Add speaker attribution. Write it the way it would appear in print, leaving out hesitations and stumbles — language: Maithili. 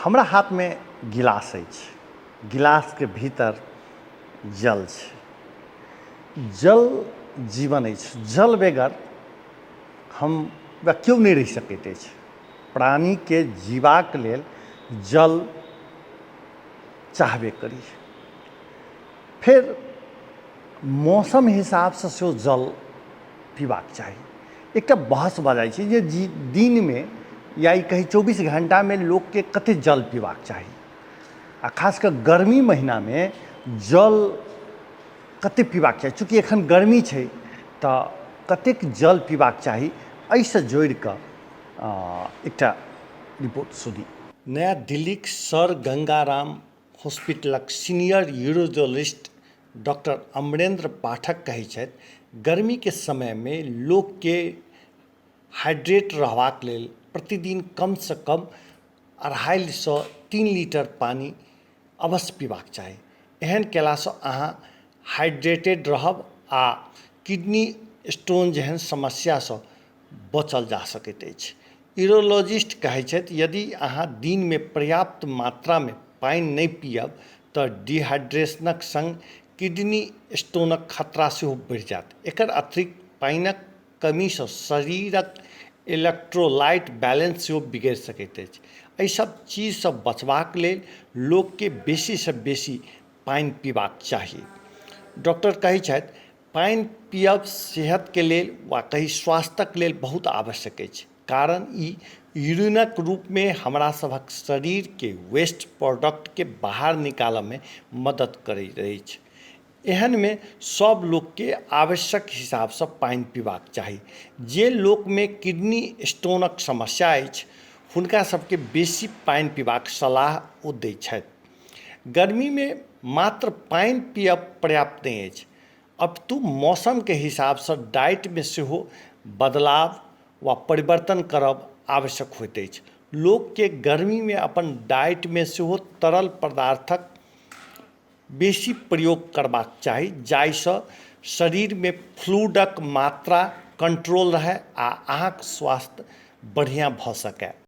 Speaker 1: हमरा हाथ में गिलास अछि, गिलास के भीतर जल छै। जल जीवन अछि, जल बेगर हम वा क्यों नहीं रहि सकैत अछि। प्राणी के जीवाक लेल जल चाहबे करी। फिर मौसम हिसाब से सेहो जल पीबाक चाही। एक बहस भऽ जाइ छै जे दिन में या कहीं 24 घंटा में लोग के कते जल पीबाक चाही, आ खासकर गर्मी महीना में जल कते पीबाक चाही। चूँकि एखन गर्मी छै तऽ कतेक जल पीबाक चाही, एहिसँ जोड़ि कऽ एकटा रिपोर्ट सुनी। नया दिल्लीक सर गंगाराम हॉस्पिटलक senior urologist doctor Amarendra Pathak कहै छथि, गर्मी के समय में लोक के हाइड्रेट रहबाक लेल प्रतिदिन कम से कम 2.5 से 3 लीटर पानी अवश्य पीबाक चाही। एहन केलासँ अहाँ हाइड्रेटेड रहब आ किडनी स्टोन जेहन समस्यासँ बचल जा सकैत अछि। यूरोलॉजिस्ट कहै छथि, यदि अहाँ दिन में पर्याप्त मात्रा में पानि नहि पियब तऽ डिहाइड्रेशनक संग किडनी स्टोनक खतरा सेहो बढ़ि जायत। एकर अतिरिक्त पानिक कमीसँ शरीरक इलेक्ट्रोलाइट बैलेंस सेहो बिगड़ि सकैत अछि। एहि सब चीजसँ बचबाक लेल लोकके बेसीसँ बेसी पानि पीबाक चाही। डॉक्टर कहै छथि, पानि पियब सेहत के लेल वा कहीं स्वास्थ्यक लेल बहुत आवश्यक अछि, कारण ई यूरिनक रूप में हमरा सभक शरीर के वेस्ट प्रोडक्ट के बाहर निकालय में मदद करैत अछि। एहन में सब लोग के आवश्यक हिसाब से पानि पीबाक चाही। जे लोक में किडनी स्टोनक समस्या अछि हुनका सबके बेसी पानि पीबाक सलाह ओ दै छथि। गर्मी में मात्र पानि पियब पर्याप्त नहीं अछि, अपितु मौसम के हिसाब से डाइट में सेहो बदलाव वा परिवर्तन करब आवश्यक होइत अछि। लोक के गर्मी में अपन डाइट में सेहो तरल पदार्थक बेसी प्रयोग करबाक चाही, जाहिसँ शरीर में फ्लूइडक मात्रा कंट्रोल रहै आ अहाँक स्वास्थ्य बढ़िआँ भऽ सकै।